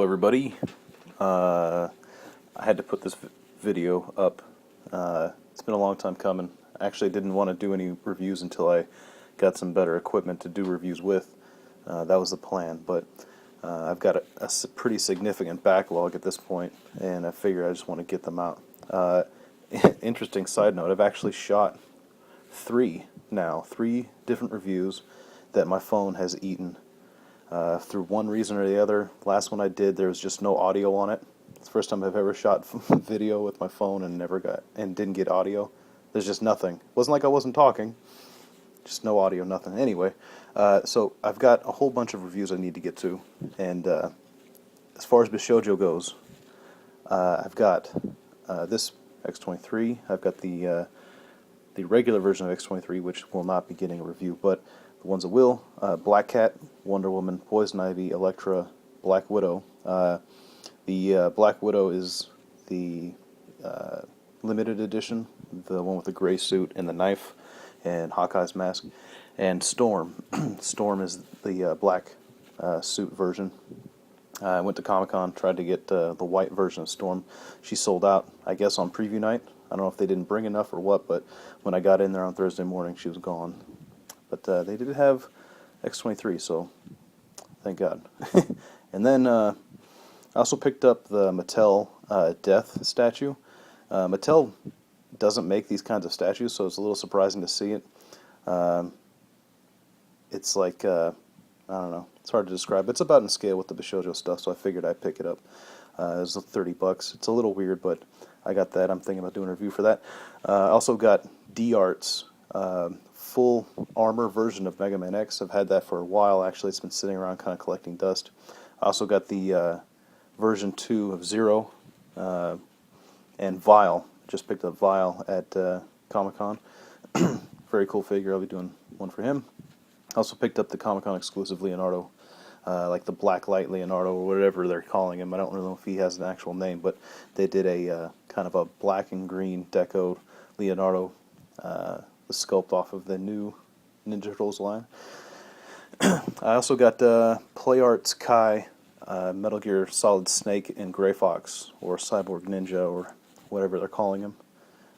everybody. I had to put this video up. It's been a long time coming. I actually didn't want to do any reviews until I got some better equipment to do reviews with. That was the plan, but I've got a pretty significant backlog at this point, and I figure I just want to get them out. Interesting side note, I've actually shot three different reviews that my phone has eaten. Through one reason or the other. Last one I did, there was just no audio on it. It's the first time I've ever shot video with my phone and didn't get audio. There's just nothing. It wasn't like I wasn't talking, just no audio, nothing. Anyway, so I've got a whole bunch of reviews I need to get to, and as far as Bishoujo goes, I've got this X-23. I've got the regular version of X-23, which will not be getting a review, but the ones that will, Black Cat, Wonder Woman, Poison Ivy, Elektra, Black Widow. The Black Widow is the limited edition, the one with the gray suit and the knife and Hawkeye's mask. And Storm. Storm is the black suit version. I went to Comic-Con, tried to get the white version of Storm. She sold out, I guess, on preview night. I don't know if they didn't bring enough or what, but when I got in there on Thursday morning, she was gone. But they did have X-23, so thank God. And then I also picked up the Mattel Death statue. Mattel doesn't make these kinds of statues, so it's a little surprising to see it. It's like, I don't know, it's hard to describe. It's about in scale with the Bishoujo stuff, so I figured I'd pick it up. It was $30. It's a little weird, but I got that. I'm thinking about doing a review for that. I also got D-Art's full armor version of Mega Man X. I've had that for a while. Actually, it's been sitting around kind of collecting dust. I also got the version 2 of Zero and Vile. Just picked up Vile at Comic-Con. Very cool figure. I'll be doing one for him. I also picked up the Comic-Con exclusive Leonardo, like the Blacklight Leonardo or whatever they're calling him. I don't really know if he has an actual name, but they did a kind of a black and green deco Leonardo, the sculpt off of the new Ninja Turtles line. I also got Play Arts Kai, Metal Gear Solid Snake, and Gray Fox, or Cyborg Ninja, or whatever they're calling him.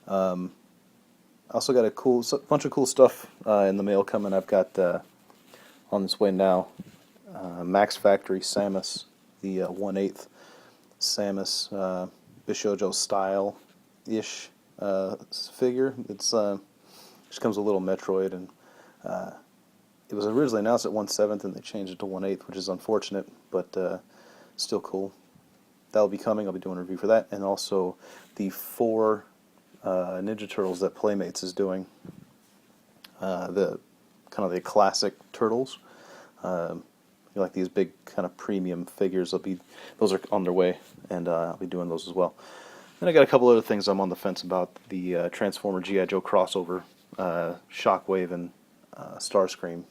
I also got a bunch of cool stuff in the mail coming. I've got on this way now Max Factory Samus, the 1/8 Samus Bishoujo style-ish figure. It's just comes with a little Metroid, and it was originally announced at 1/7, and they changed it to 1/8, which is unfortunate, but still cool. That'll be coming. I'll be doing a review for that, and also the 4 Ninja Turtles that Playmates is doing. The kind of the classic Turtles. You like these big kind of premium figures? Those are on their way, and I'll be doing those as well. Then I got a couple other things I'm on the fence about. The Transformer G.I. Joe crossover, Shockwave and Starscream,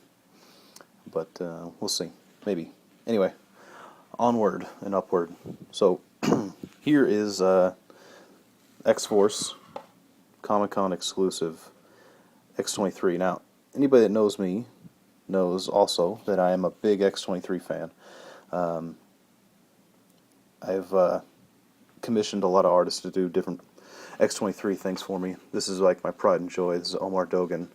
but we'll see. Maybe. Anyway, onward and upward. So here is X-Force Comic-Con exclusive X-23. Now, anybody that knows me knows also that I am a big X-23 fan. I've commissioned a lot of artists to do different X-23 things for me. This is like my pride and joy. This is Omar Dogan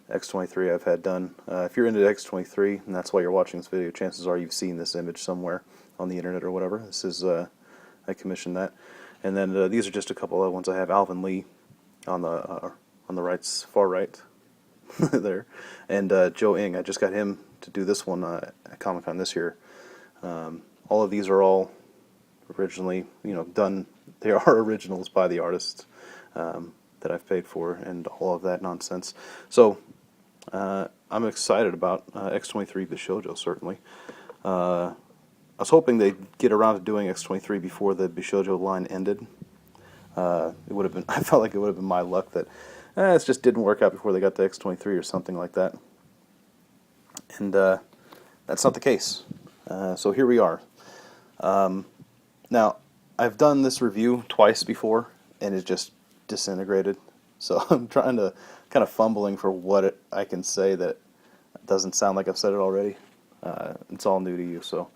X-23 I've had done. If you're into X-23, and that's why you're watching this video, chances are you've seen this image somewhere on the internet or whatever. This is, I commissioned that. And then these are just a couple other ones. I have Alvin Lee on the far right there, and Joe Ng. I just got him to do this one at Comic-Con this year. All of these are all originally, done. They are originals by the artists that I've paid for, and all of that nonsense. So I'm excited about X-23 Bishoujo, certainly. I was hoping they'd get around to doing X-23 before the Bishoujo line ended. It would have been. I felt like it would have been my luck that it just didn't work out before they got to X-23 or something like that. And that's not the case. So here we are. Now, I've done this review twice before, and it just disintegrated. So I'm trying to, kind of fumbling for what I can say that doesn't sound like I've said it already. It's all new to you, so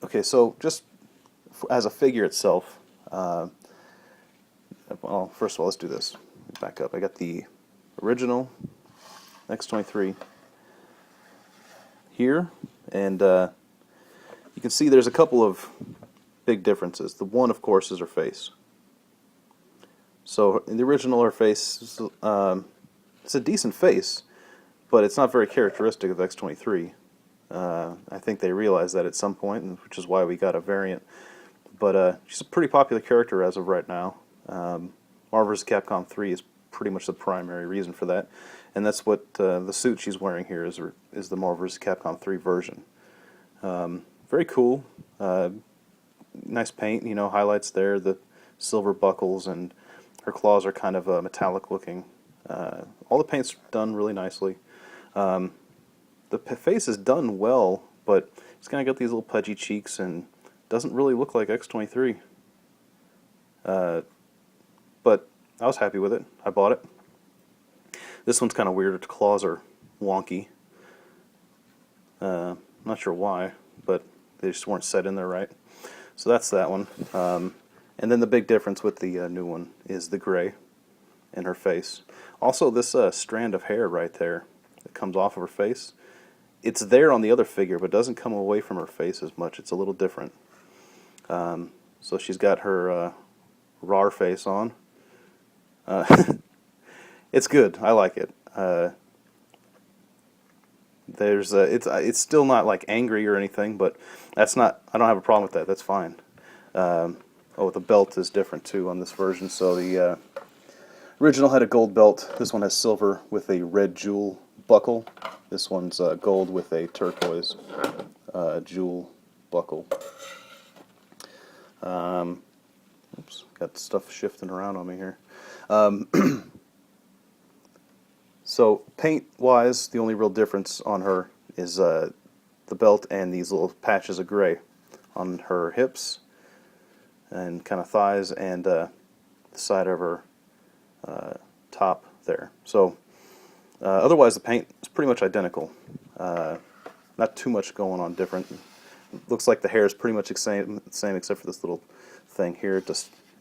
Okay, so just as a figure itself, well, first of all, let's do this. Back up. I got the original X-23 here, and you can see there's a couple of big differences. The one, of course, is her face. So in the original, her face, it's a decent face, but it's not very characteristic of X-23. I think they realized that at some point, which is why we got a variant. But she's a pretty popular character as of right now. Marvel vs. Capcom 3 is pretty much the primary reason for that, and that's what the suit she's wearing here is the Marvel vs. Capcom 3 version. Very cool. Nice paint, you know, highlights there, the silver buckles, and her claws are kind of metallic looking. All the paint's done really nicely. The face is done well, but it's kind of got these little pudgy cheeks and doesn't really look like X-23. But I was happy with it. I bought it. This one's kind of weird. Its claws are wonky. Not sure why, but they just weren't set in there right. So that's that one. And then the big difference with the new one is the gray in her face. Also, this strand of hair right there that comes off of her face, it's there on the other figure, but doesn't come away from her face as much. It's a little different. So she's got her RAR face on. It's good. I like it. It's still not like angry or anything, but that's not. I don't have a problem with that. That's fine. Oh, the belt is different too on this version. So the original had a gold belt. This one has silver with a red jewel buckle. This one's gold with a turquoise jewel buckle. Oops, got stuff shifting around on me here. So paint-wise, the only real difference on her is the belt and these little patches of gray on her hips and kind of thighs and the side of her top there. So otherwise, the paint is pretty much identical. Not too much going on different. Looks like the hair is pretty much the same except for this little thing here.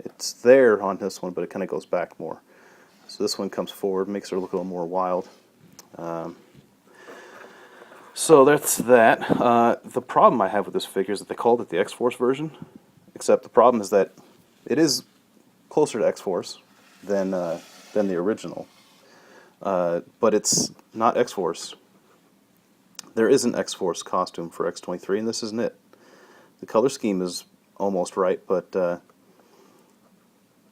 It's there on this one, but it kind of goes back more. So this one comes forward, makes her look a little more wild. So that's that. The problem I have with this figure is that they called it the X-Force version, except the problem is that it is closer to X-Force than the original. But it's not X-Force. There is an X-Force costume for X-23, and this isn't it. The color scheme is almost right, but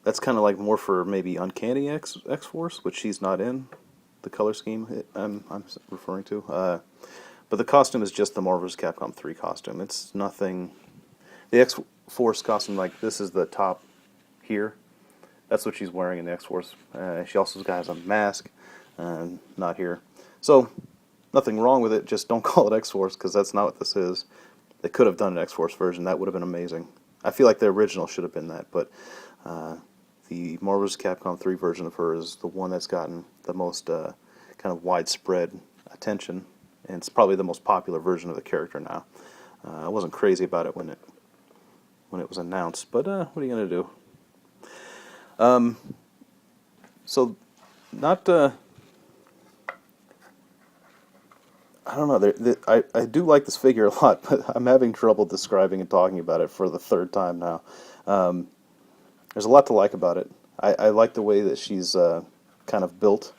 that's kind of like more for maybe Uncanny X-Force, which she's not in, the color scheme I'm referring to. But the costume is just the Marvel vs. Capcom 3 costume. It's nothing... The X-Force costume, like this is the top here. That's what she's wearing in the X-Force. She also has a mask, not here. So, nothing wrong with it, just don't call it X-Force, because that's not what this is. They could have done an X-Force version, that would have been amazing. I feel like the original should have been that, but the Marvel vs. Capcom 3 version of her is the one that's gotten the most kind of widespread attention, and it's probably the most popular version of the character now. I wasn't crazy about it when it was announced, but what are you going to do? So, not... I don't know. I do like this figure a lot, but I'm having trouble describing and talking about it for the third time now. There's a lot to like about it. I like the way that she's kind of built.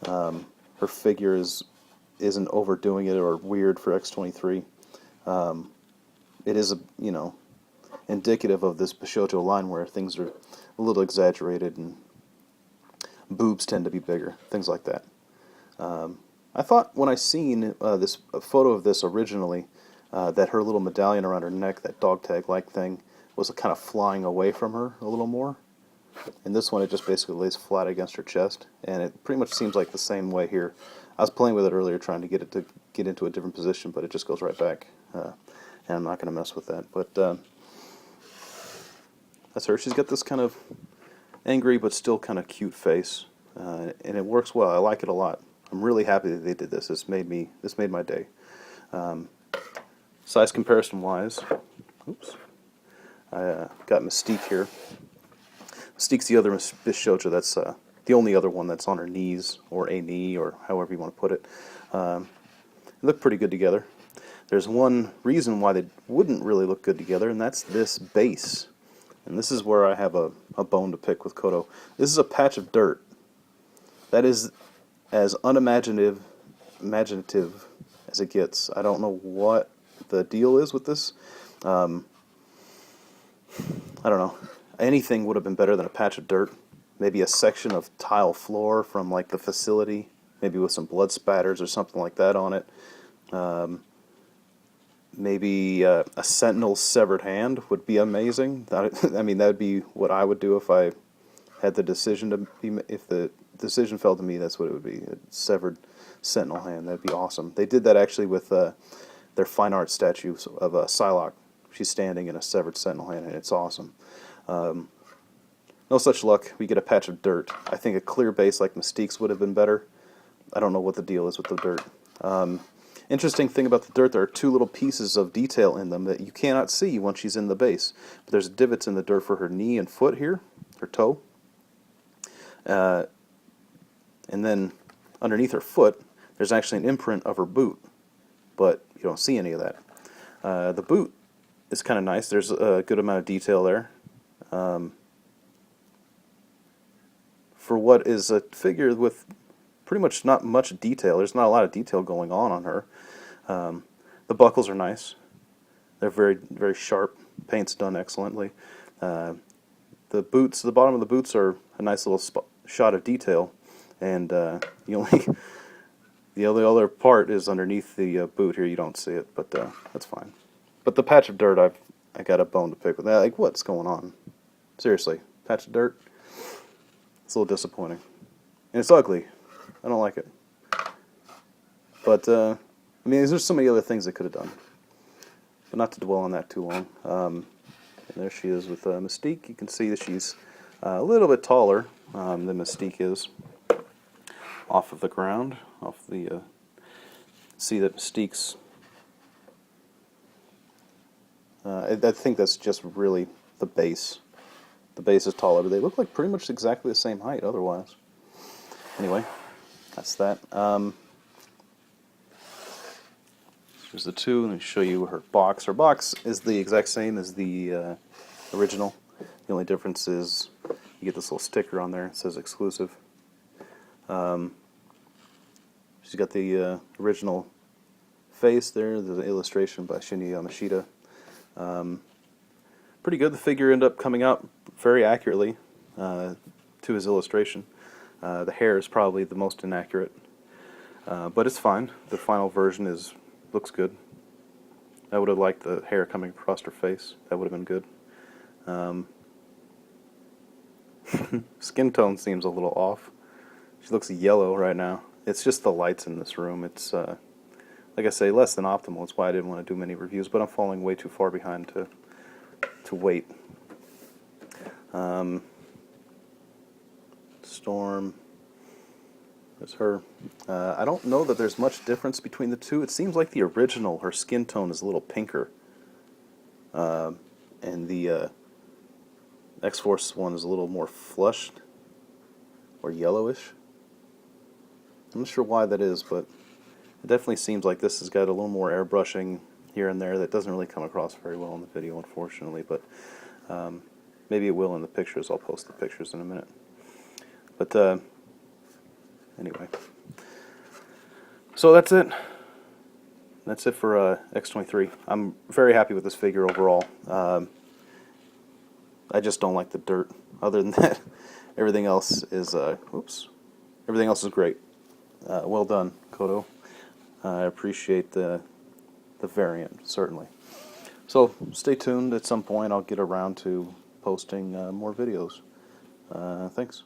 Her figure isn't overdoing it or weird for X-23. It is indicative of this Bishoujo line where things are a little exaggerated and boobs tend to be bigger, things like that. I thought when I seen this photo of this originally, that her little medallion around her neck, that dog tag-like thing, was kind of flying away from her a little more. In this one, it just basically lays flat against her chest, and it pretty much seems like the same way here. I was playing with it earlier, trying to get it to get into a different position, but it just goes right back, and I'm not going to mess with that. But that's her. She's got this kind of angry but still kind of cute face, and it works well. I like it a lot. I'm really happy that they did this. This made my day. Size comparison wise, oops, I got Mystique here. Mystique's the other Bishoujo. That's the only other one that's on her knees, or a knee, or however you want to put it. They look pretty good together. There's one reason why they wouldn't really look good together, and that's this base. And this is where I have a bone to pick with Kodo. This is a patch of dirt. That is as imaginative as it gets. I don't know what the deal is with this. I don't know. Anything would have been better than a patch of dirt. Maybe a section of tile floor from like the facility, maybe with some blood spatters or something like that on it. Maybe a Sentinel's severed hand would be amazing. I mean, that would be what I would do if I had the decision to be. If the decision fell to me, that's what it would be. A severed Sentinel hand. That'd be awesome. They did that actually with their fine art statue of Psylocke. She's standing in a severed Sentinel hand, and it's awesome. No such luck. We get a patch of dirt. I think a clear base like Mystique's would have been better. I don't know what the deal is with the dirt. Interesting thing about the dirt, there are two little pieces of detail in them that you cannot see once she's in the base. But there's divots in the dirt for her knee and foot here, her toe. And then underneath her foot, there's actually an imprint of her boot. But you don't see any of that. The boot is kind of nice. There's a good amount of detail there. For what is a figure with pretty much not much detail. There's not a lot of detail going on her. The buckles are nice. They're very, very sharp. Paint's done excellently. The boots, the bottom of the boots are a nice little shot of detail, and the only other part is underneath the boot here. You don't see it, but that's fine. But the patch of dirt, I got a bone to pick with that. Like, what's going on? Seriously, patch of dirt. It's a little disappointing, and it's ugly. I don't like it. But, I mean, there's so many other things they could have done. But not to dwell on that too long. And there she is with Mystique. You can see that she's a little bit taller than Mystique is. Off of the ground. See that Mystique's... I think that's just really the base. The base is taller, but they look like pretty much exactly the same height otherwise. Anyway. That's that. Here's the two. Let me show you her box. Her box is the exact same as the original. The only difference is you get this little sticker on there. It says exclusive. She's got the original face there. There's an illustration by Shinya Yamashita. Pretty good. The figure ended up coming out very accurately to his illustration. The hair is probably the most inaccurate, but it's fine. The final version looks good. I would have liked the hair coming across her face. That would have been good. Skin tone seems a little off. She looks yellow right now. It's just the lights in this room. It's, like I say, less than optimal. That's why I didn't want to do many reviews, but I'm falling way too far behind to wait. Storm. There's her. I don't know that there's much difference between the two. It seems like the original, her skin tone is a little pinker. And the X-Force one is a little more flushed or yellowish. I'm not sure why that is, but it definitely seems like this has got a little more airbrushing here and there that doesn't really come across very well in the video, unfortunately, but maybe it will in the pictures. I'll post the pictures in a minute. But anyway, so that's it. That's it for X-23. I'm very happy with this figure overall. I just don't like the dirt. Other than that, everything else is everything else is great. Well done, Kodo. I appreciate the variant, certainly. So stay tuned. At some point, I'll get around to posting more videos. Thanks.